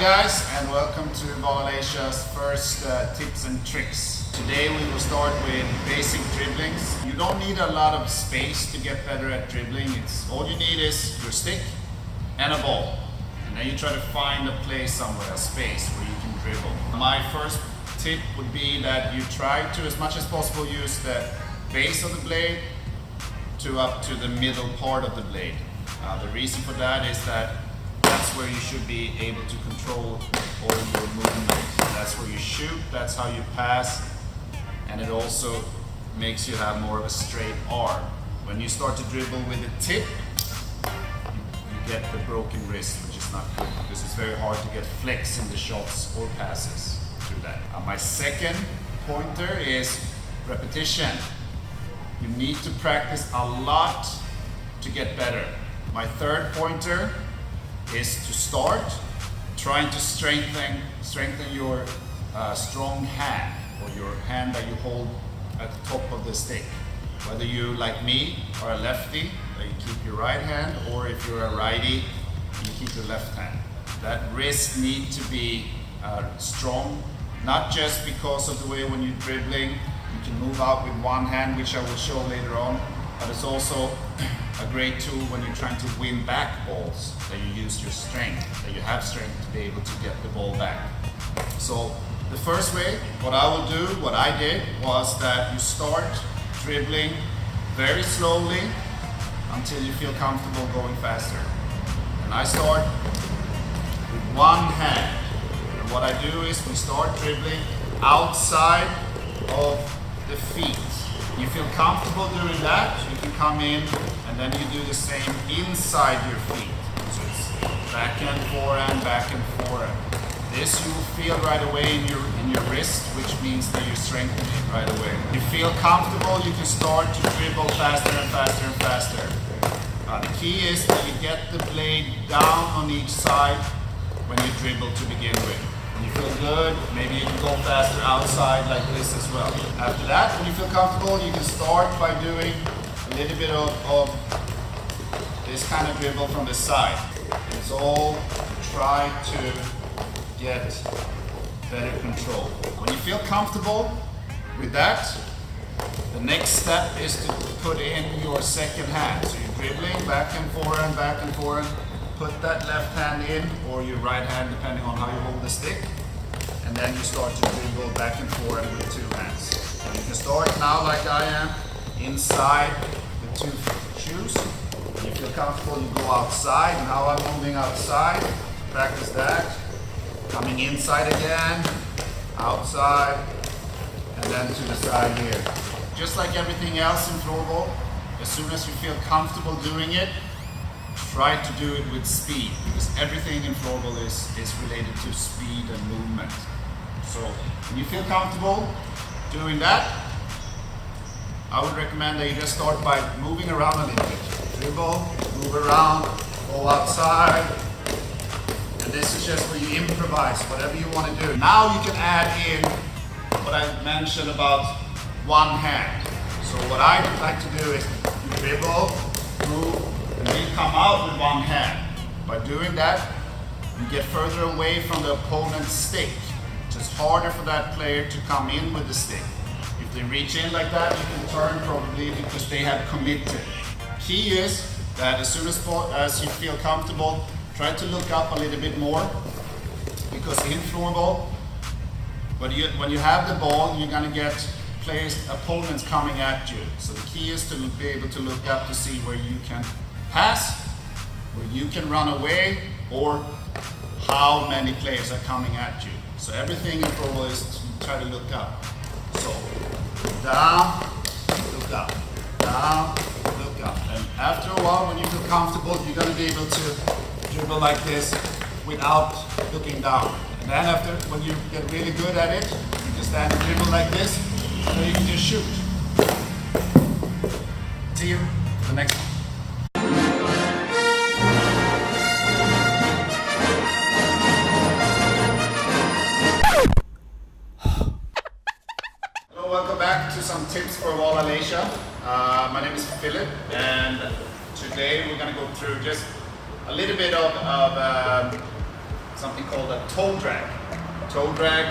guys, and welcome to Floorball Asia's first tips and tricks. Today we will start with basic dribblings. You don't need a lot of space to get better at dribbling. All you need is your stick and a ball. And then you try to find a place somewhere, a space where you can dribble. My first tip would be that you try to, as much as possible, use the base of the blade to up to the middle part of the blade. The reason for that is that that's where you should be able to control all your movement. That's where you shoot, that's how you pass, and it also makes you have more of a straight arm. When you start to dribble with the tip, you get the broken wrist, which is not good because it's very hard to get flex in the shots or passes through that. My second pointer is repetition. You need to practice a lot to get better. My third pointer is to start trying to strengthen your strong hand, or your hand that you hold at the top of the stick. Whether you, like me, are a lefty, that you keep your right hand, or if you're a righty, you keep your left hand. That wrist needs to be strong, not just because of the way when you're dribbling, you can move out with one hand, which I will show later on, but it's also a great tool when you're trying to win back balls, that you use your strength, that you have strength to be able to get the ball back. So the first way, what I did was that you start dribbling very slowly until you feel comfortable going faster. And I start with one hand. And what I do is we start dribbling outside of the feet. You feel comfortable doing that, you can come in and then you do the same inside your feet. So it's back and forehand, back and forehand. This you will feel right away in your wrist, which means that you're strengthening it right away. If you feel comfortable, you can start to dribble faster and faster and faster. The key is that you get the blade down on each side when you dribble to begin with. When you feel good, maybe you can go faster outside like this as well. After that, when you feel comfortable, you can start by doing a little bit of this kind of dribble from the side. It's all to try to get better control. When you feel comfortable with that, the next step is to put in your second hand. So you're dribbling back and forehand. Put that left hand in, or your right hand, depending on how you hold the stick. And then you start to dribble back and forth with two hands. So you can start now like I am, inside the two shoes. When you feel comfortable, you go outside. Now I'm moving outside. Practice that. Coming inside again, outside, and then to the side here. Just like everything else in floorball, as soon as you feel comfortable doing it, try to do it with speed, because everything in floorball is related to speed and movement. So when you feel comfortable doing that, I would recommend that you just start by moving around a little bit. Dribble, move around, go outside. And this is just where you improvise, whatever you want to do. Now you can add in what I mentioned about one hand. So what I like to do is you dribble, move, and then you come out with one hand. By doing that, you get further away from the opponent's stick. It's harder for that player to come in with the stick. If they reach in like that, you can turn probably because they have committed. Key is that as soon as you feel comfortable, try to look up a little bit more, because in floorball, when you have the ball, you're going to get opponents coming at you. So the key is to be able to look up to see where you can pass, where you can run away, or how many players are coming at you. So everything in floorball is to try to look up. So down, look up, down, look up. And after a while, when you feel comfortable, you're going to be able to dribble like this without looking down. And then after, when you get really good at it, you can stand and dribble like this, and then you can just shoot. See you for the next one. Hello, welcome back to some tips for Floorball Asia. My name is Philip, and today we're going to go through just a little bit of something called a toe drag. Toe drag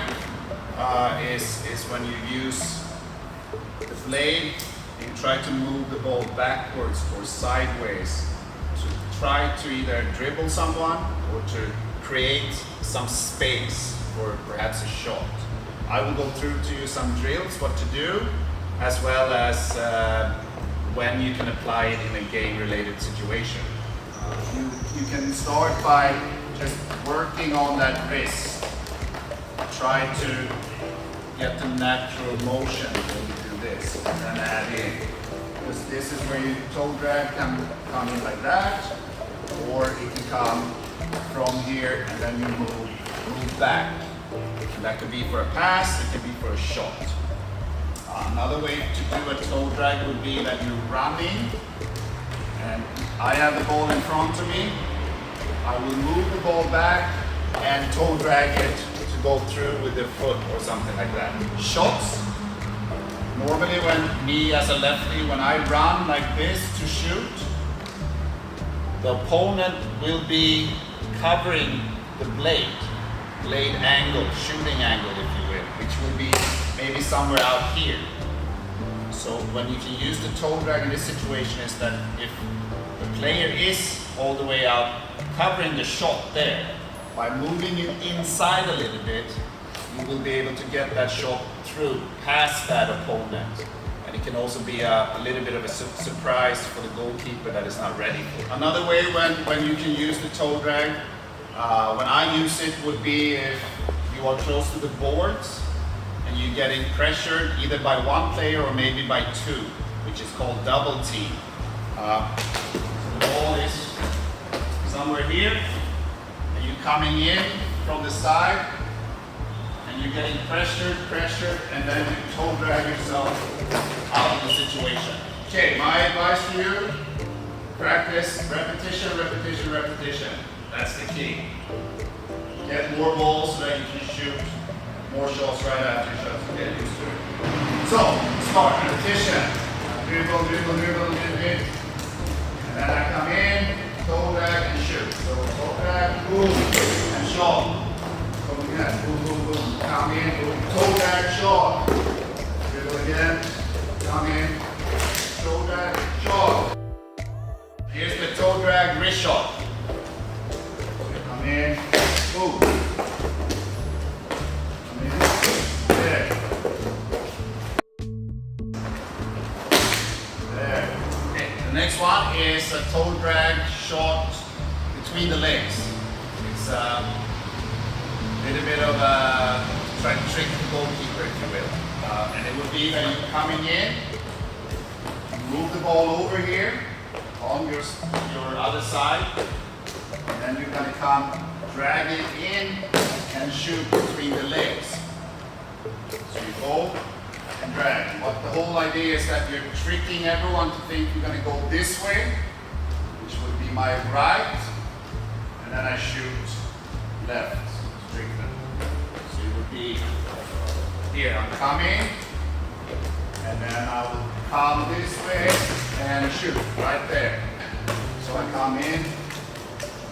is when you use the blade and you try to move the ball backwards or sideways to try to either dribble someone or to create some space for perhaps a shot. I will go through to you some drills, what to do, as well as when you can apply it in a game-related situation. You can start by just working on that wrist. Try to get the natural motion when you do this, and then add in. Because this is where your toe drag can come in like that, or it can come from here and then you move back. And that could be for a pass, it could be for a shot. Another way to do a toe drag would be that you're running, and I have the ball in front of me. I will move the ball back and toe drag it to go through with the foot or something like that. Shots, normally when me as a lefty, when I run like this to shoot, the opponent will be covering the blade angle, shooting angle if you will, which will be maybe somewhere out here. So when you can use the toe drag in this situation is that if the player is all the way out covering the shot there, by moving it inside a little bit, you will be able to get that shot through past that opponent. And it can also be a little bit of a surprise for the goalkeeper that is not ready for it. Another way when you can use the toe drag, when I use it would be if you are close to the boards and you're getting pressured either by one player or maybe by two, which is called double team. The ball is somewhere here and you're coming in from the side and you're getting pressured, and then you toe drag yourself out of the situation. Okay, my advice to you, practice repetition, repetition, repetition. That's the key. Get more balls so that you can shoot more shots right after your shots. Get used to it. So, start repetition. Dribble, dribble, dribble, dribble. And then I come in, toe drag and shoot. So toe drag, boom, and shot. Come again, boom, boom, boom. Come in, boom, toe drag, shot. Dribble again, come in, toe drag, shot. Here's the toe drag wrist shot. Come in, boom. Come in, there. There. Okay, the next one is a toe drag shot between the legs. It's a little bit of a try to trick the goalkeeper, if you will. And it would be that you're coming in, move the ball over here on your other side, and then you're going to come, drag it in, and shoot between the legs. So you go and drag. But the whole idea is that you're tricking everyone to think you're going to go this way, which would be my right, and then I shoot left. Trick them. So it would be here, I'm coming, and then I will come this way and shoot right there. So I come in,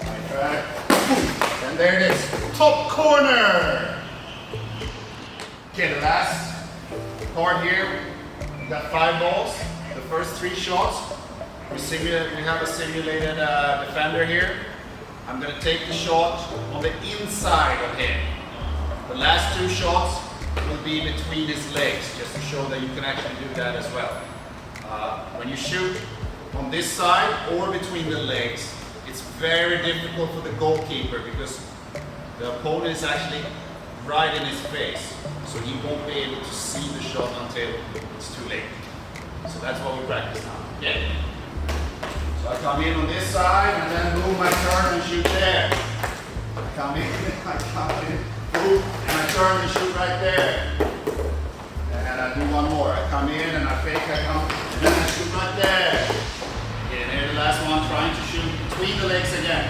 I drag, boom, and there it is, top corner. Okay, the last part here, we got 5 balls. The first 3 shots, we have a simulated defender here. I'm going to take the shot on the inside of him. The last 2 shots will be between his legs, just to show that you can actually do that as well. When you shoot on this side or between the legs, it's very difficult for the goalkeeper because the opponent is actually right in his face, so he won't be able to see the shot until it's too late. So that's what we practice now. Yeah. So I come in on this side and then move my turn and shoot there. I come in, move, and I turn and shoot right there. And I do one more. I come in and I fake, I come, and then I shoot right there. Okay, and here's the last one, trying to shoot between the legs again.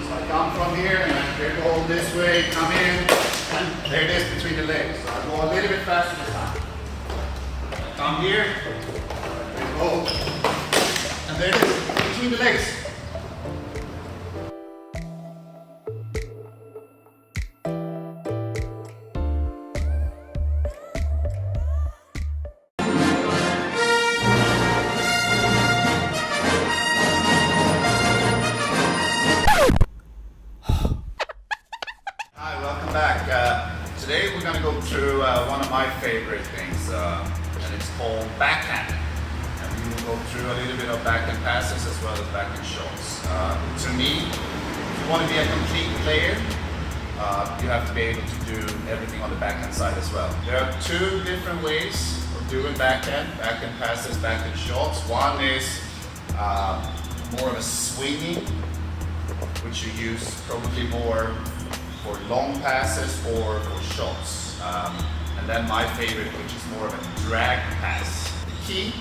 So I come from here and I dribble this way, come in, and there it is between the legs. So I go a little bit faster this time. I come here, dribble, and there it is between the legs. called backhand. And we will go through a little bit of backhand passes as well as backhand shots. To me, if you want to be a complete player, you have to be able to do everything on the backhand side as well. There are two different ways of doing backhand passes, backhand shots. One is more of a swinging, which you use probably more for long passes or for shots. And then my favorite, which is more of a drag pass. The key,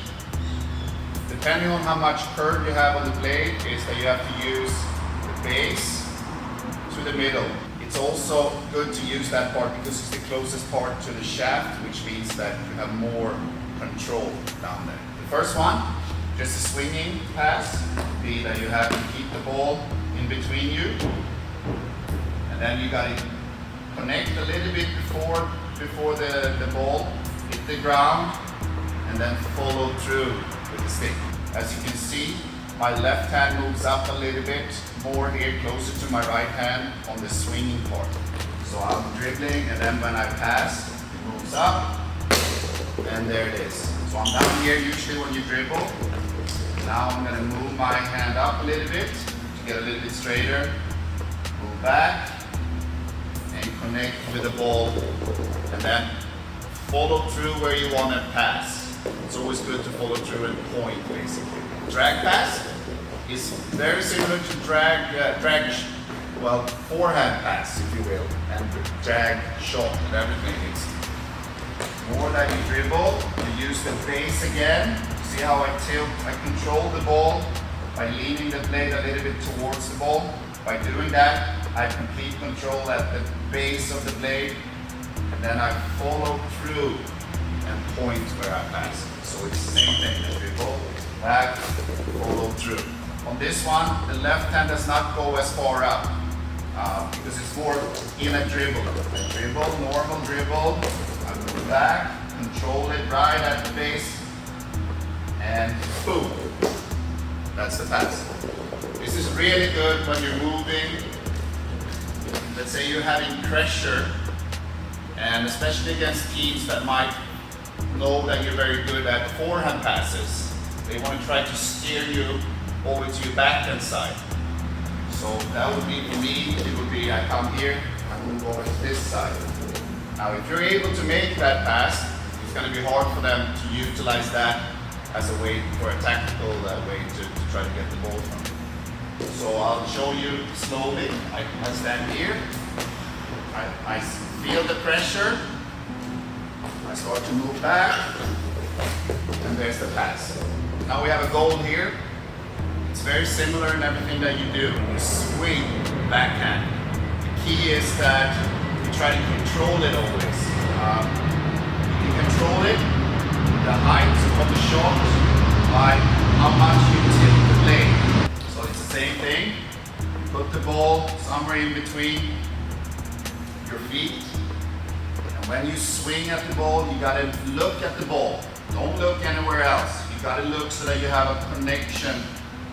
depending on how much curve you have on the blade, is that you have to use the base to the middle. It's also good to use that part because it's the closest part to the shaft, which means that you have more control down there. The first one, just a swinging pass, would be that you have to keep the ball in between you, and then you got to connect a little bit before the ball hit the ground, and then follow through with the stick. As you can see, my left hand moves up a little bit more here, closer to my right hand on the swinging part. So I'm dribbling, and then when I pass, it moves up, and there it is. So I'm down here usually when you dribble. Now I'm going to move my hand up a little bit to get a little bit straighter. Move back and connect with the ball, and then follow through where you want to pass. It's always good to follow through and point, basically. Drag pass is very similar to forehand pass, if you will, and drag shot and everything. It's more that you dribble, you use the base again. See how I tilt, I control the ball by leaning the blade a little bit towards the ball. By doing that, I have complete control at the base of the blade, and then I follow through and point where I pass. So it's the same thing, I dribble, back, follow through. On this one, the left hand does not go as far up because it's more in a dribble. I dribble, normal dribble, I move back, control it right at the base, and boom, that's the pass. This is really good when you're moving. Let's say you're having pressure, and especially against teams that might know that you're very good at forehand passes. They want to try to steer you over to your backhand side. So that would be, for me, it would be I come here, I move over to this side. Now if you're able to make that pass, it's going to be hard for them to utilize that as a way, for a tactical way to try to get the ball from you. So I'll show you slowly. I stand here, I feel the pressure, I start to move back, and there's the pass. Now we have a goal here. It's very similar in everything that you do. You swing backhand. The key is that you try to control it always. You can control it, the height of the shot, by how much you tilt the blade. So it's the same thing. Put the ball somewhere in between your feet. And when you swing at the ball, you gotta look at the ball. Don't look anywhere else. You gotta look so that you have a connection,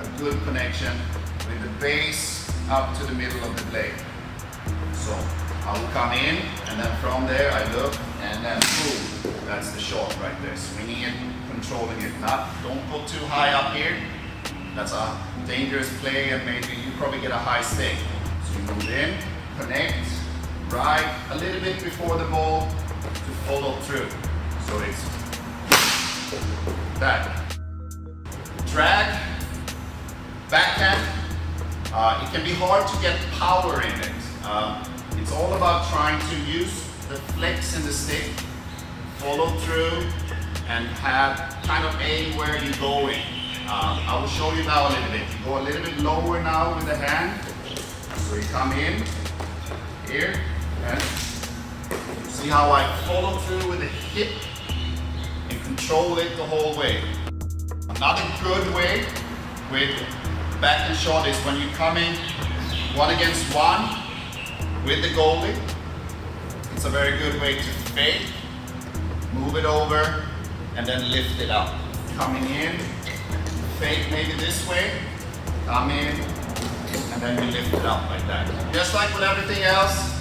a good connection with the base up to the middle of the blade. So I will come in, and then from there I look, and then boom, that's the shot right there. Swinging it, controlling it. Don't go too high up here. That's a dangerous play, and maybe you probably get a high stake. So you move in, connect, right a little bit before the ball to follow through. So it's that. Drag, backhand, it can be hard to get power in it. It's all about trying to use the flex in the stick, follow through, and have kind of aim where you're going. I will show you now a little bit. You go a little bit lower now with the hand. So you come in here, and you see how I follow through with the hip and control it the whole way. Another good way with backhand shot is when you come in 1 against 1 with the goalie. It's a very good way to fake, move it over, and then lift it up. Coming in, fake maybe this way, come in, and then we lift it up like that. Just like with everything else,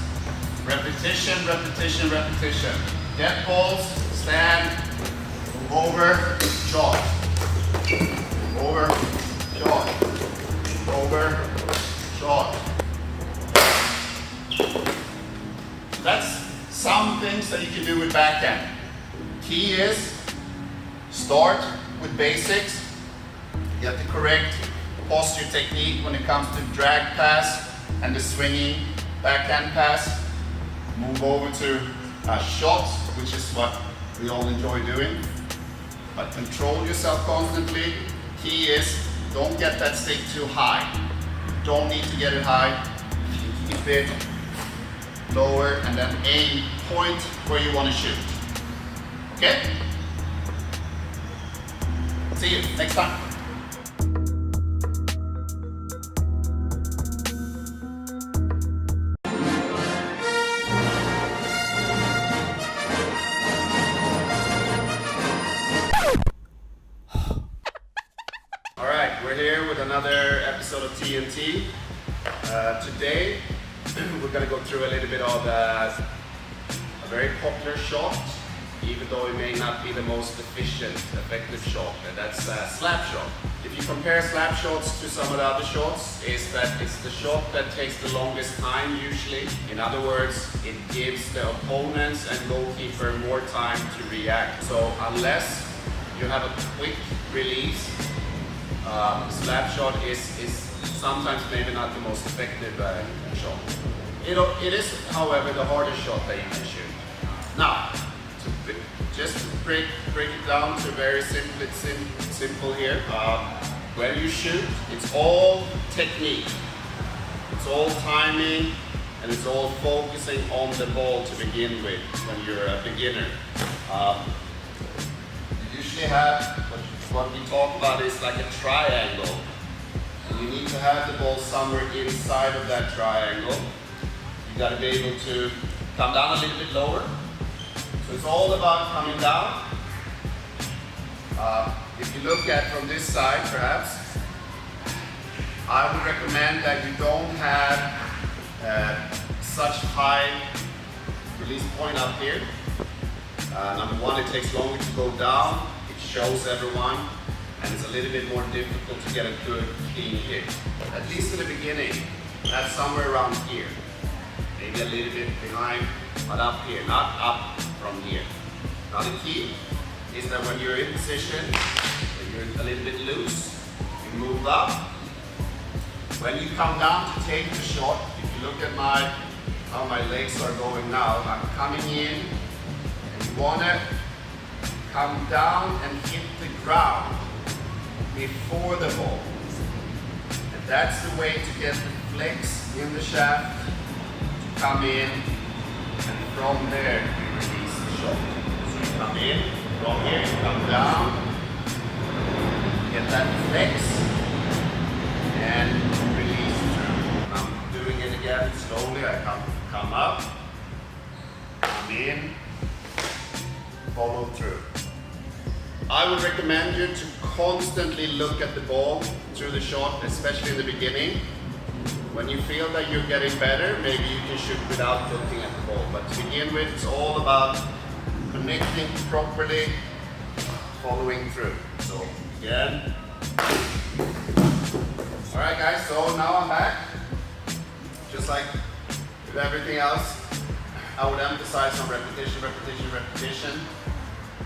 repetition, repetition, repetition. Get balls, stand, move over key is start with basics, get the correct posture technique when it comes to drag pass and the swinging backhand pass. Move over to shots, which is what we all enjoy doing. But control yourself constantly. Key is don't get that stick too high. Don't need to get it high. Keep it lower and then aim, point where you want to shoot. Okay? See you next time. Alright, we're here with another episode of TNT. Today we're going to go through a little bit of a very popular shot, even though it may not be the most efficient, effective shot, and that's slap shot. If you compare slap shots to some of the other shots, is that it's the shot that takes the longest time usually. In other words, it gives the opponents and goalkeeper more time to react. So unless you have a quick release, slap shot is sometimes maybe not the most effective shot. It is, however, the hardest shot that you can shoot. Now, just to break it down to very simple here. When you shoot, it's all technique, it's all timing, and it's all focusing on the ball to begin with when you're a beginner. You usually have what we talk about is like a triangle. You need to have the ball somewhere inside of that triangle. You got to be able to come down a little bit lower. So it's all about coming down. If you look at from this side, perhaps, I would recommend that you don't have such high release point up here. Number one, it takes longer to go down. It shows everyone, and it's a little bit more difficult to get a good clean hit. At least in the beginning, that's somewhere around here. Maybe a little bit behind, but up here, not up from here. Now the key is that when you're in position, when you're a little bit loose, you move up. When you come down to take the shot, if you look at how my legs are going now, I'm coming in, and you want to come down and hit the ground before the ball. And that's the way to get the flex in the shaft to come in, and from there you release the shot. So you come in, from here you come down, get that flex, and release through. I'm doing it again slowly. I come up, come in, follow through. I would recommend you to constantly look at the ball through the shot, especially in the beginning. When you feel that you're getting better, maybe you can shoot without looking at the ball. But to begin with, it's all about connecting properly, following through. So again. Alright guys, so now I'm back. Just like with everything else, I would emphasize on repetition.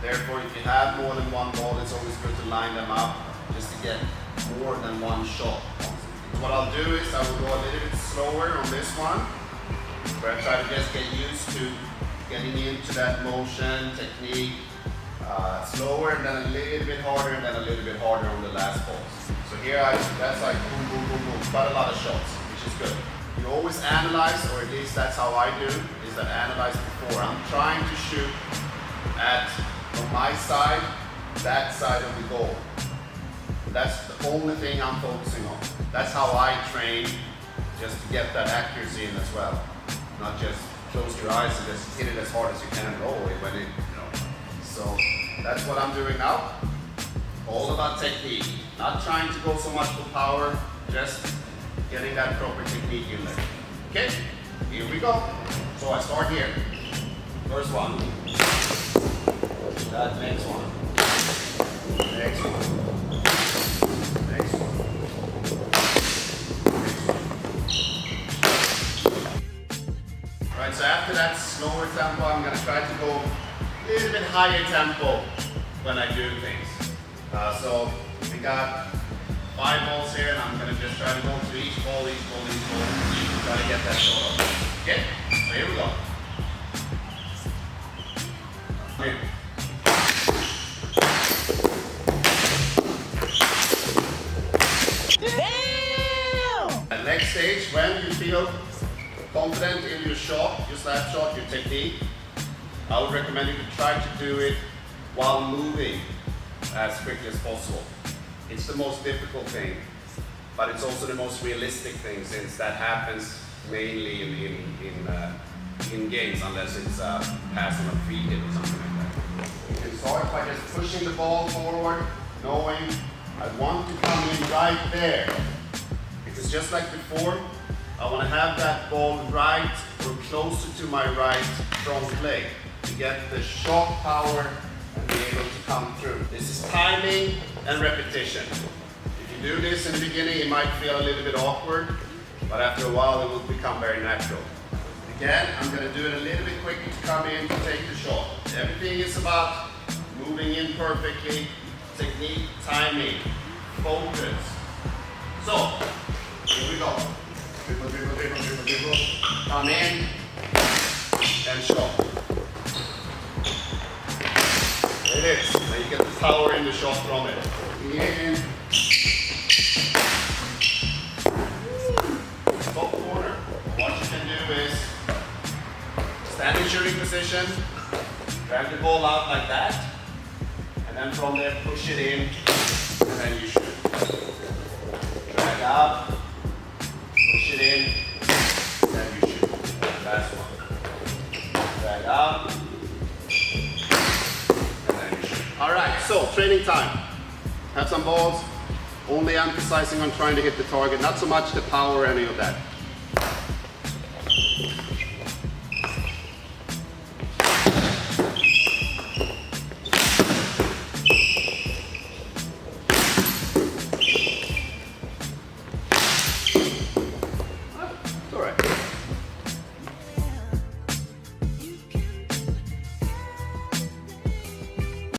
Therefore, if you have more than one ball, it's always good to line them up just to get more than one shot. What I'll do is I will go a little bit slower on this one, where I try to just get used to getting into that motion, technique, slower, and then a little bit harder, and then a little bit harder on the last balls. So here, that's like boom, boom, boom, boom, quite a lot of shots, which is good. You always analyze, or at least that's how I do, is that analyze before. I'm trying to shoot from my side, that side of the goal. That's the only thing I'm focusing on. That's how I train, just to get that accuracy in as well. Not just close your eyes and just hit it as hard as you can and roll it when it, So that's what I'm doing now. All about technique. Not trying to go so much for power, just getting that proper technique in there. Okay, here we go. So I start here. First one. That next one. Next one. Next one. Alright, so after that slower tempo, I'm going to try to go little bit higher tempo when I do things. So we got 5 balls here, and I'm gonna just try to go to each ball, try to get that shot off. Okay, so here we go. Okay. Damn! Next stage, when you feel confident in your shot, your slap shot, your technique, I would recommend you to try to do it while moving as quickly as possible. It's the most difficult thing, but it's also the most realistic thing, since that happens mainly in games, unless it's a pass on a free hit or something like that. You can start by just pushing the ball forward, knowing I want to come in right there. Because just like before, I want to have that ball right or closer to my right front leg to get the shot power and be able to come through. This is timing and repetition. If you do this in the beginning, it might feel a little bit awkward, but after a while it will become very natural. Again, I'm going to do it a little bit quicker to come in to take the shot. Everything is about moving in perfectly, technique, timing, focus. So, here we go. Dribble, dribble, dribble, dribble, dribble. Come in and shot. There it is. Now you get the power in the shot from it. In. Top corner. What you can do is stand in shooting position, drag the ball out like that, and then from there push it in, and then you shoot. Drag out, push it in, and then you shoot. Last one. Drag out, and then you shoot. Alright, so training time. Have some balls, only emphasizing on trying to hit the target, not so much the power or any of that.